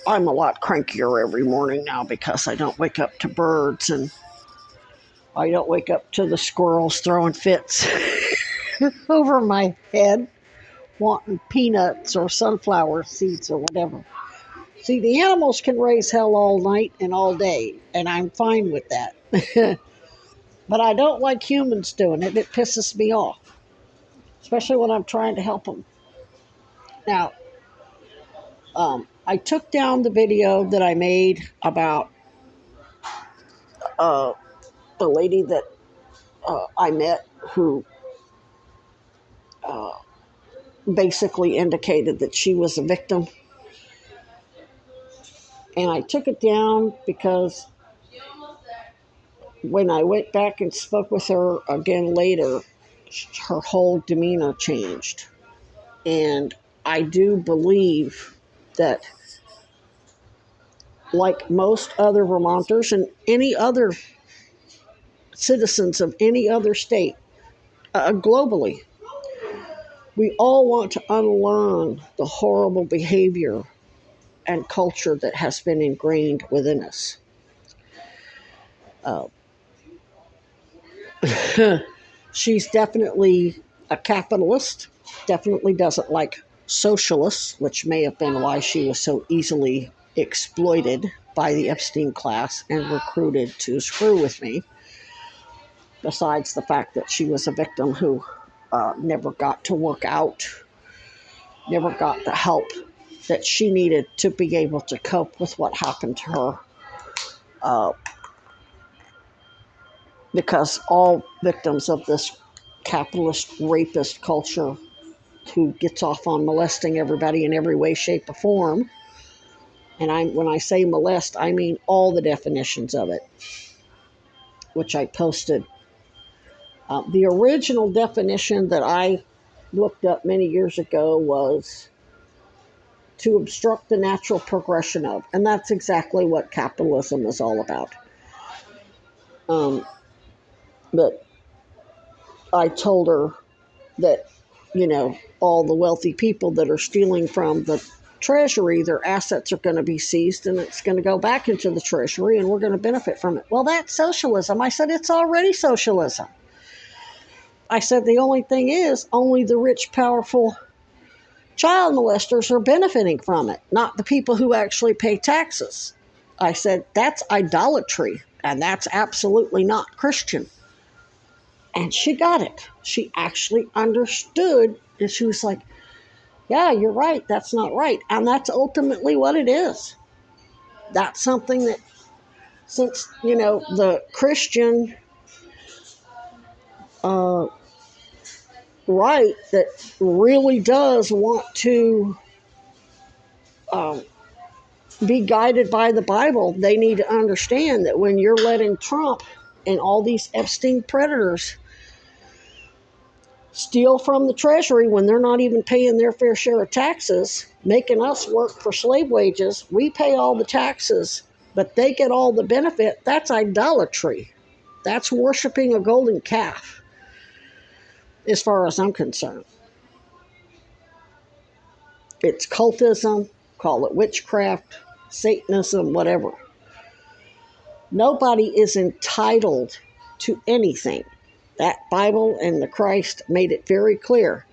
I'm a lot crankier every morning now because I don't wake up to birds and I don't wake up to the squirrels throwing fits over my head, wanting peanuts or sunflower seeds or whatever. See, the animals can raise hell all night and all day, and I'm fine with that. But I don't like humans doing it. It pisses me off, especially when I'm trying to help them. Now, I took down the video that I made about uh, the lady that I met who uh, basically indicated that she was a victim. And I took it down because when I went back and spoke with her again later, her whole demeanor changed. And I do believe that, like most other Vermonters and any other citizens of any other state globally, we all want to unlearn the horrible behavior and culture that has been ingrained within us. Uh, she's definitely a capitalist, definitely doesn't like socialists, which may have been why she was so easily exploited by the Epstein class and recruited to screw with me, besides the fact that she was a victim who never got to work out, never got the help that she needed to be able to cope with what happened to her. Because all victims of this capitalist rapist culture who gets off on molesting everybody in every way, shape, or form, and when I say molest, I mean all the definitions of it, which I posted. The original definition that I looked up many years ago was to obstruct the natural progression of, and that's exactly what capitalism is all about. But I told her that, all the wealthy people that are stealing from the treasury, their assets are going to be seized and it's going to go back into the treasury and we're going to benefit from it. Well, that's socialism. I said, it's already socialism. I said, the only thing is, only the rich, powerful child molesters are benefiting from it, not the people who actually pay taxes. I said, that's idolatry, and that's absolutely not Christian. And she got it. She actually understood, and she was like, yeah, you're right, that's not right. And that's ultimately what it is. That's something that, since, the Christian right that really does want to be guided by the Bible, they need to understand that when you're letting Trump and all these Epstein predators steal from the treasury when they're not even paying their fair share of taxes, making us work for slave wages, we pay all the taxes, but they get all the benefit, that's idolatry. That's worshiping a golden calf, as far as I'm concerned. It's cultism, call it witchcraft, Satanism, whatever. Nobody is entitled to anything. That Bible and the Christ made it very clear.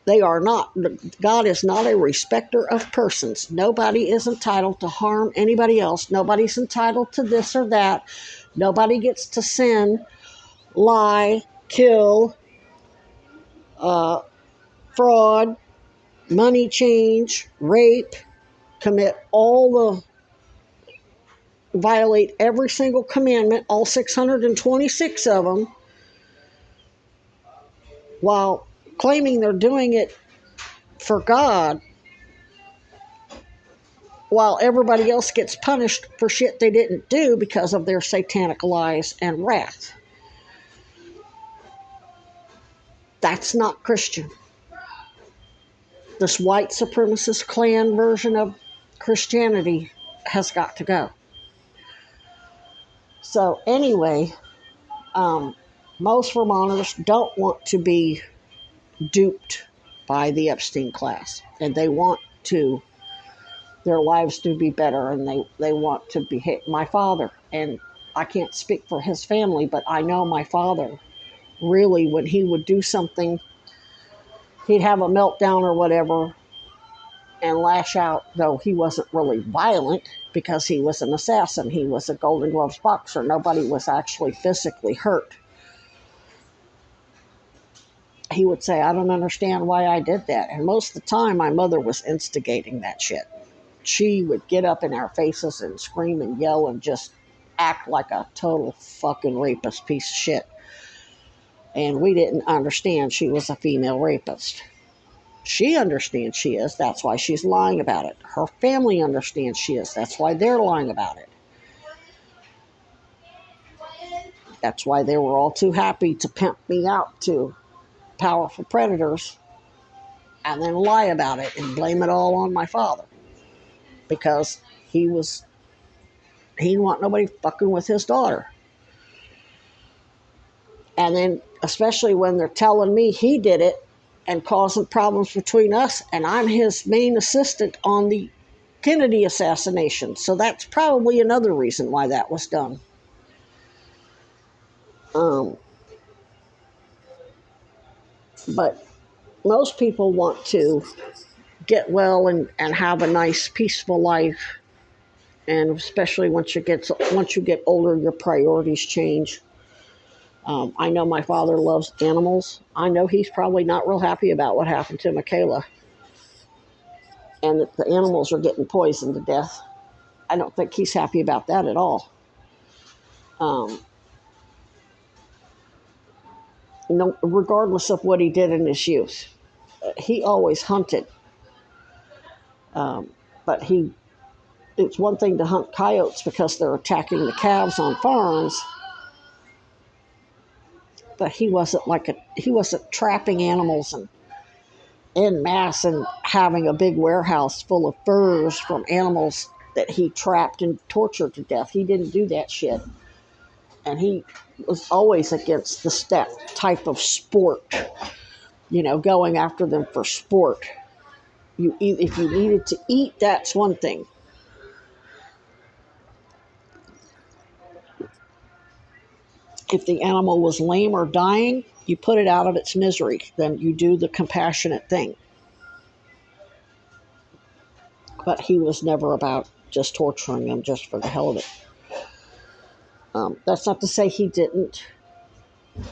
They are not, God is not a respecter of persons. Nobody is entitled to harm anybody else. Nobody's entitled to this or that. Nobody gets to sin, lie, kill, fraud, money change, rape, commit violate every single commandment, all 626 of them, while claiming they're doing it for God, while everybody else gets punished for shit they didn't do because of their satanic lies and wrath. That's not Christian. This white supremacist clan version of Christianity has got to go. So anyway, most Vermonters don't want to be duped by the Epstein class, and they want to their lives to be better, and they want to behave. My father, and I can't speak for his family, but I know my father really, when he would do something, he'd have a meltdown or whatever and lash out, though he wasn't really violent because he was an assassin. He was a Golden Gloves boxer. Nobody was actually physically hurt. He would say, I don't understand why I did that. And most of the time, my mother was instigating that shit. She would get up in our faces and scream and yell and just act like a total fucking rapist piece of shit. And we didn't understand she was a female rapist. She understands she is. That's why she's lying about it. Her family understands she is. That's why they're lying about it. That's why they were all too happy to pimp me out to powerful predators and then lie about it and blame it all on my father. Because he didn't want nobody fucking with his daughter. And then, especially when they're telling me he did it and causing problems between us, and I'm his main assistant on the Kennedy assassination. So that's probably another reason why that was done. But most people want to get well and have a nice, peaceful life. And especially once you get older, your priorities change. I know my father loves animals. I know he's probably not real happy about what happened to Michaela, and that the animals are getting poisoned to death. I don't think he's happy about that at all. Um, no, regardless of what he did in his youth, he always hunted. But it's one thing to hunt coyotes because they're attacking the calves on farms. But he wasn't trapping animals and en masse and having a big warehouse full of furs from animals that he trapped and tortured to death. He didn't do that shit. And he was always against that type of sport, going after them for sport. If you needed to eat, that's one thing. If the animal was lame or dying, you put it out of its misery. Then you do the compassionate thing. But he was never about just torturing them just for the hell of it. That's not to say he didn't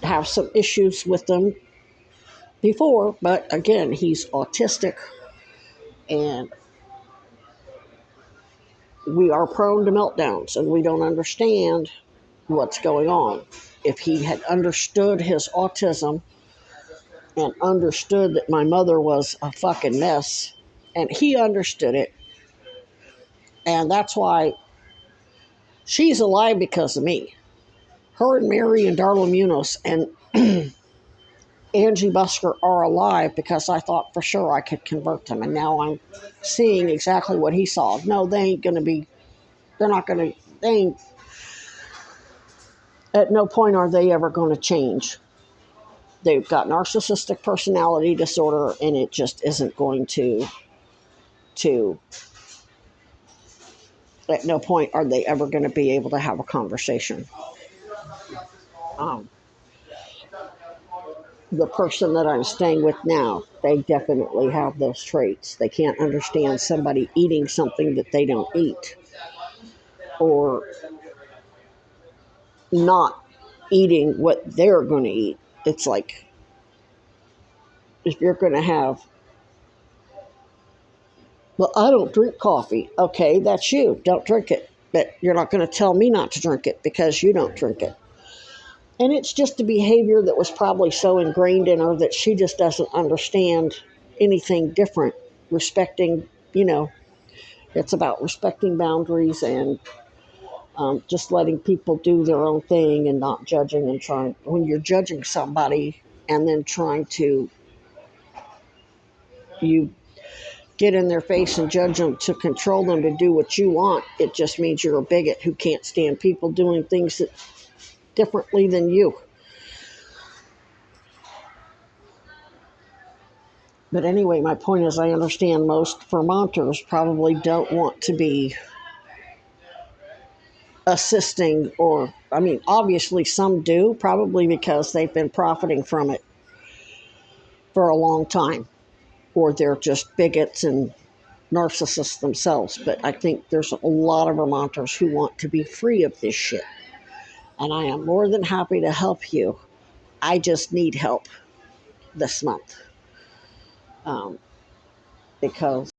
have some issues with them before, but again, he's autistic, and we are prone to meltdowns, and we don't understand what's going on. If he had understood his autism and understood that my mother was a fucking mess, and he understood it, and that's why she's alive because of me. Her and Mary and Darla Munoz and Angie Busker are alive because I thought for sure I could convert them, and now I'm seeing exactly what he saw. No, they ain't going to be, they're not going to, they ain't, at no point are they ever going to change. They've got narcissistic personality disorder, and it just isn't going to, at no point are they ever going to be able to have a conversation. The person that I'm staying with now, they definitely have those traits. They can't understand somebody eating something that they don't eat, or not eating what they're going to eat. It's like, if you're going to have, well, I don't drink coffee. Okay, that's you. Don't drink it. But you're not going to tell me not to drink it because you don't drink it. And it's just a behavior that was probably so ingrained in her that she just doesn't understand anything different. Respecting, it's about respecting boundaries and just letting people do their own thing and not judging and trying. When you're judging somebody and then you get in their face and judge them to control them to do what you want, it just means you're a bigot who can't stand people doing things differently than you. But anyway, my point is I understand most Vermonters probably don't want to be assisting, or, I mean, obviously some do, probably because they've been profiting from it for a long time, or they're just bigots and narcissists themselves. But I think there's a lot of Vermonters who want to be free of this shit. And I am more than happy to help you. I just need help this month. Because